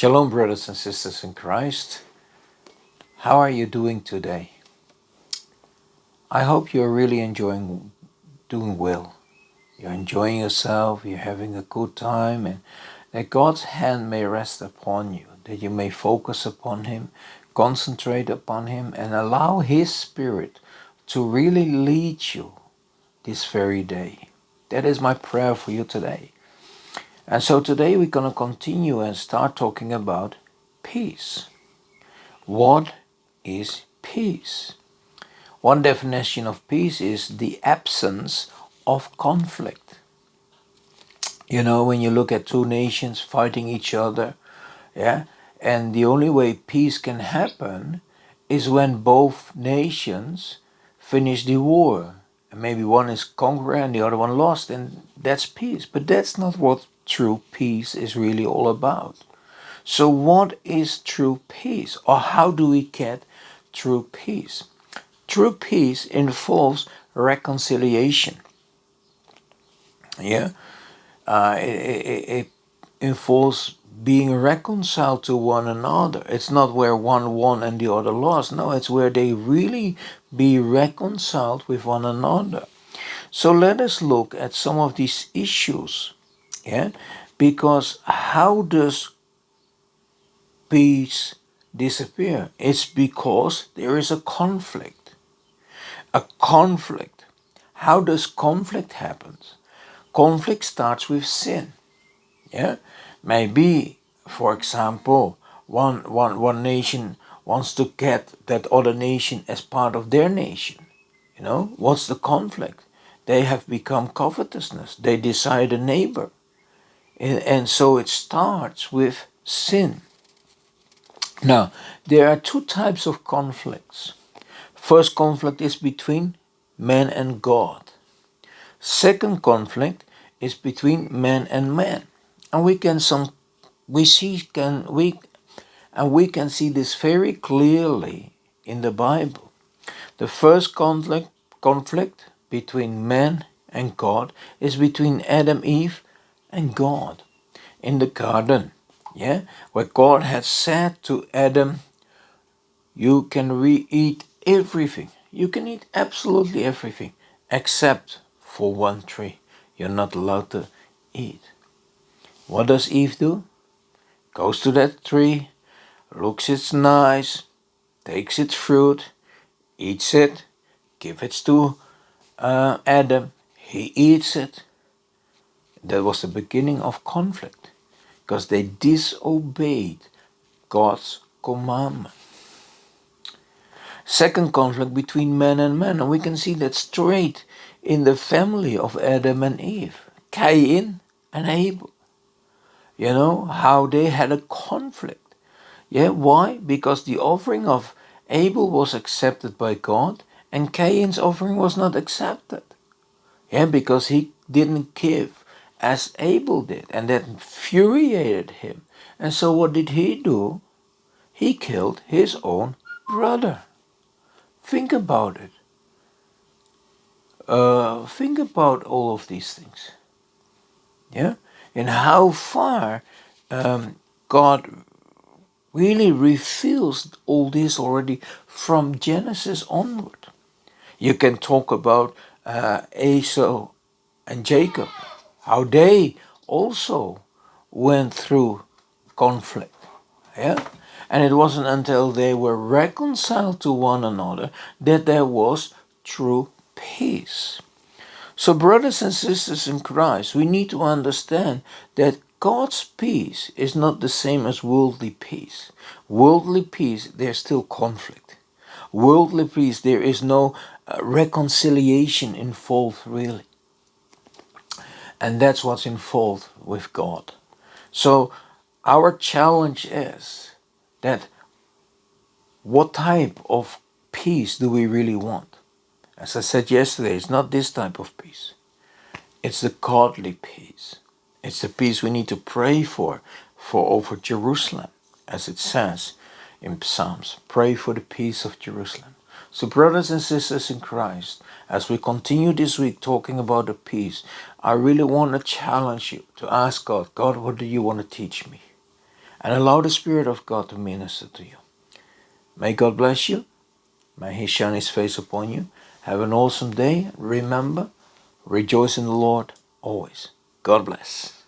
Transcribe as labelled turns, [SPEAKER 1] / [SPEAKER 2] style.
[SPEAKER 1] Shalom, brothers and sisters in Christ. How are you doing today? I hope you're really doing well. You're enjoying yourself, you're having a good time, and that God's hand may rest upon you, that you may focus upon Him, concentrate upon Him, and allow His Spirit to really lead you this very day. That is my prayer for you today. And so today we're going to continue and start talking about peace. What is peace? One definition of peace is the absence of conflict. You know, when you look at two nations fighting each other, and the only way peace can happen is when both nations finish the war. And maybe one is conqueror and the other one lost, and that's peace. But that's not what true peace is really all about. So what is true peace, or how do we get true peace? True peace involves reconciliation. It involves being reconciled to one another. It's not where one won and the other lost. No, it's where they really be reconciled with one another. So let us look at some of these issues. Because how does peace disappear? It's because there is a conflict. A conflict. How does conflict happen? Conflict starts with sin. Maybe, for example, one nation wants to get that other nation as part of their nation. What's the conflict? They have become covetousness. They desire a neighbor. And so it starts with sin. Now, there are two types of conflicts. First conflict is between man and God. Second conflict is between man and man. And we can see this very clearly in the Bible. The first conflict between man and God is between Adam, Eve, and God in the garden. Where God had said to Adam, you can eat everything. You can eat absolutely everything except for one tree. You're not allowed to eat. What does Eve do? Goes to that tree, looks it's nice, takes its fruit, eats it, gives it to Adam. He eats it. That was the beginning of conflict because they disobeyed God's commandment. Second conflict between man and man, and we can see that straight in the family of Adam and Eve, Cain and Abel. How they had a conflict. Why? Because the offering of Abel was accepted by God and Cain's offering was not accepted. Because he didn't give as Abel did, and that infuriated him. And so what did he do? He killed his own brother. Think about it. Think about all of these things. And how far God really reveals all this already from Genesis onward. You can talk about Esau and Jacob, how they also went through conflict. And it wasn't until they were reconciled to one another that there was true peace. So, brothers and sisters in Christ, we need to understand that God's peace is not the same as worldly peace. Worldly peace, there's still conflict. Worldly peace, there is no reconciliation involved, really. And that's what's involved with God. So, our challenge is that what type of peace do we really want? As I said yesterday, it's not this type of peace. It's the godly peace. It's the peace we need to pray for over Jerusalem, as it says in Psalms. Pray for the peace of Jerusalem. So brothers and sisters in Christ, as we continue this week talking about the peace, I really want to challenge you to ask God, what do you want to teach me? and allow the Spirit of God to minister to you. May God bless you. May He shine His face upon you. Have an awesome day. Remember, rejoice in the Lord always. God bless.